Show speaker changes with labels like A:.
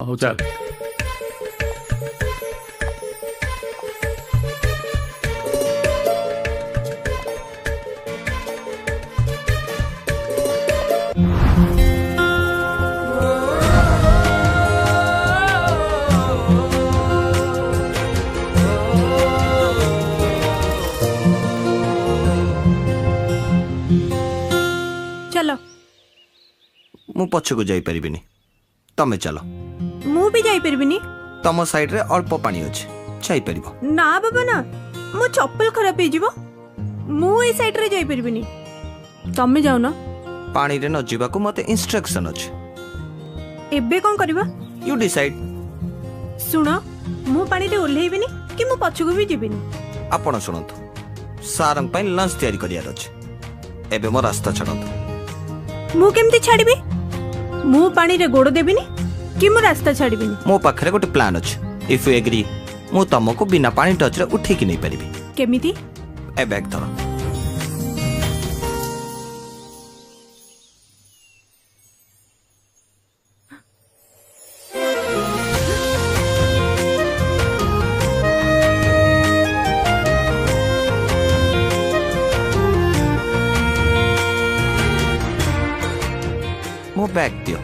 A: ହଉ ଚାଲ।
B: चलो
C: मु पछकु जाई परिबिनी तमे चलो
B: मु भी जाई परबिनी
C: तम साइड रे अल्प पानी अछि जाई परिबो
B: ना बाबा ना मो चप्पल खराब हे जीवो मु ए साइड रे जाई परबिनी तमे जाओ ना
C: पानी रे न जीवा को मते इंस्ट्रक्शन अछि
B: एबे कोन करबा
C: यू डिसाइड
B: सुनो मु पानी रे ओल्हेबिनी कि मु पछकु भी जीबिनी
C: आपण सुनंतु सारंग पई लंच तयारी करियार अछि एबे मो रास्ता छडंतु
B: मु केमती छाड़बी मु पानी रे गोड़ देबिनी कि मु रास्ता छाड़बिनी
C: मो पाखरे गोटे प्लान अछि इफ यू एग्री मु तमको बिना पानी टच रे उठे कि नै परिबी
B: केमिति
C: ए बैग धर मो बैग दियो